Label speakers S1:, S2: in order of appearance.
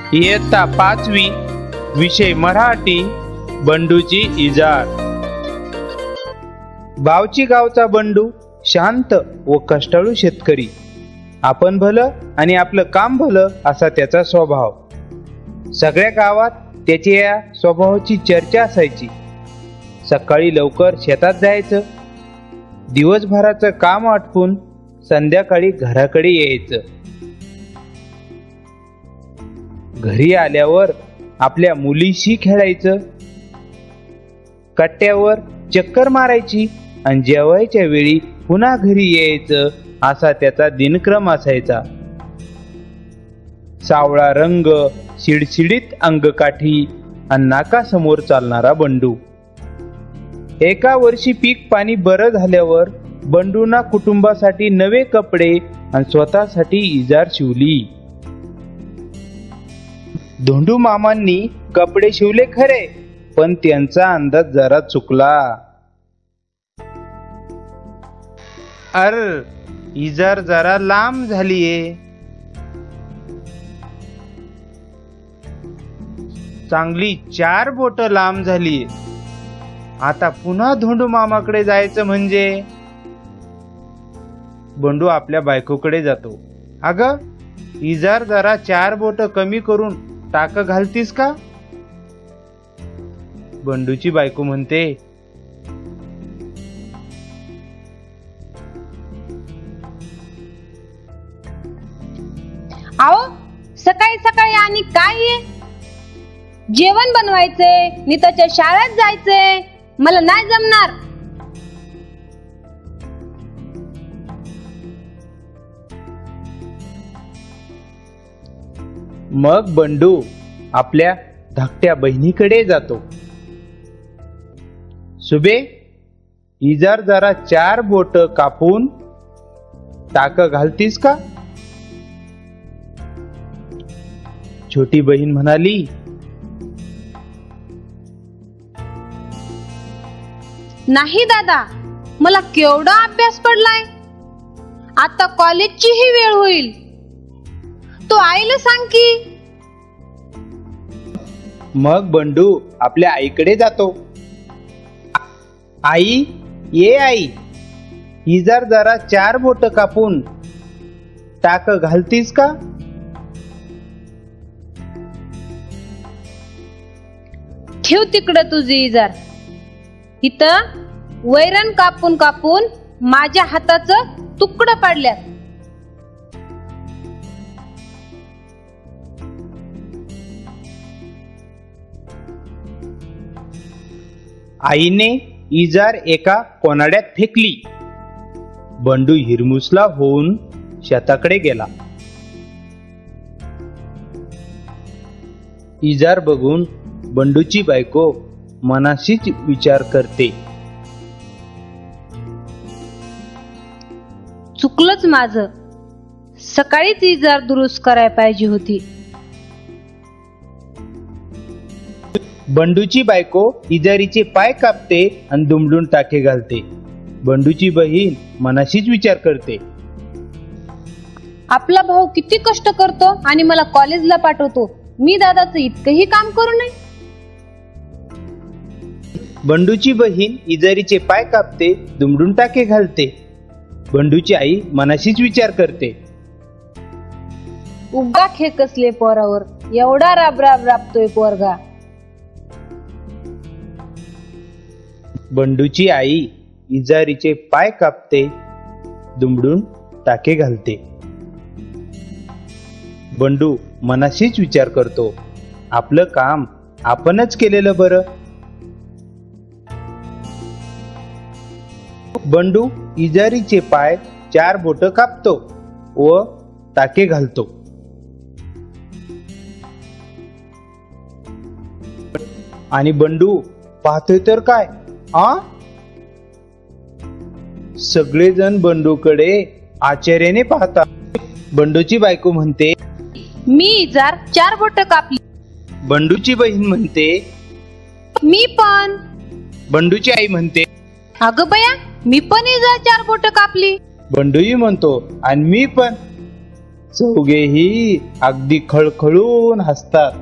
S1: इयत्ता 5वी, विषय मराठी, बंडूची इजार। बावची गावचा बंडू शांत व कष्टाळू शेतकरी। आपण भलं आणि आपलं काम भलं असा त्याचा स्वभाव। सगळ्या गावात त्याच्या या स्वभावाची चर्चा असायची। सकाळी लवकर शेतात जायचं, दिवसभराचं काम आटपून संध्याकाळी घराकडे यायचं। घरी आल्यावर आपल्या मुलीशी खेळायचं, कट्ट्यावर चक्कर मारायची आणि जेवायच्या वेळी पुन्हा घरी यायचं असा त्याचा दिनक्रम असायचा। सावळा रंग, शिडशिडीत अंगकाठी आणि नाकासमोर चालणारा बंडू। एका वर्षी पीक पाणी बरं झाल्यावर बंडूना कुटुंबासाठी नवे कपडे आणि स्वतःसाठी इजार शिवली। धोंडू मामांनी कपडे शिवले खरे, पण त्यांचा अंदाज जरा चुकला। इजार जरा लांब झालीये। चांगली 4 बोट लांब झालीये। आता पुन्हा धोंडू मामाकडे जायचं म्हणजे? बंडू आपल्या बायकोकडे जातो। अगं, इजार जरा 4 बोट कमी करून टाक घालतीस का? बंडूची बायको म्हणते,
S2: आओ, सकाळी सकाळी आणि काय आहे? जेवण बनवायचंय, नीताच्या शाळेत जायचंय, मला नाही जमणार।
S1: मग बंडू आपल्या धाकट्या बहिणीकडे जातो। सुबे, इजार जरा 4 बोट कापून टाक घालतीस का? छोटी बहीण म्हणाली,
S2: नाही दादा, मला केवढा अभ्यास पडलाय। आता कॉलेजची ही वेळ होईल, तो आईला सांग की।
S1: मग बंडू आपल्या आईकडे जातो। आई, ये आई, इजार जरा 4 बोट कापून टाक घालतीस का?
S2: ठेव तिकडं तुझी इजार। इथं वैरण कापून कापून माझ्या हाताचं तुकडं पडल्यात।
S1: आईने इजार एका कोनाड्यात फेकली। बंडू हिरमुसला होऊन शेताकडे गेला। इजार बघून बंडूची बायको मनाशीच विचार करते,
S2: चुकलंच माझं, सकाळीच इजार दुरुस्त करायला पाहिजे होती।
S1: बंडूची बायको इजारीचे पाय कापते आणि दुमडून टाके घालते। बंडूची बहीण मनाशीच विचार करते,
S2: आपला भाऊ किती कष्ट करतो आणि मला कॉलेजला पाठवतो, मी दादाचं इतकंही काम करू नये।
S1: बंडूची बहीण इजारीचे पाय कापते, दुमडून टाके घालते। बंडूची आई मनाशीच विचार करते,
S2: उगा खेकसले पोरावर, एवढा राबराब राबतोय पोरगा।
S1: बंडूची आई इजारीचे पाय कापते, दुमडून टाके घालते। बंडू मनाशीच विचार करतो, आपलं काम आपणच केलेलं बरं। बंडू इजारीचे पाय 4 बोट कापतो व टाके घालतो। आणि बंडू पाहतोय तर काय, सगळेजण बंडूकडे आश्चर्याने पाहतात। बंडूची बायको म्हणते,
S2: मी इजार 4 बोट कापली।
S1: बंडूची बहीण म्हणते,
S2: मी पण।
S1: बंडूची आई म्हणते,
S2: अगं बया, मी पण इजार 4 बोट कापली।
S1: बंडूही म्हणतो, आणि मी पण। चौघेही अगदी खळखळून हसतात.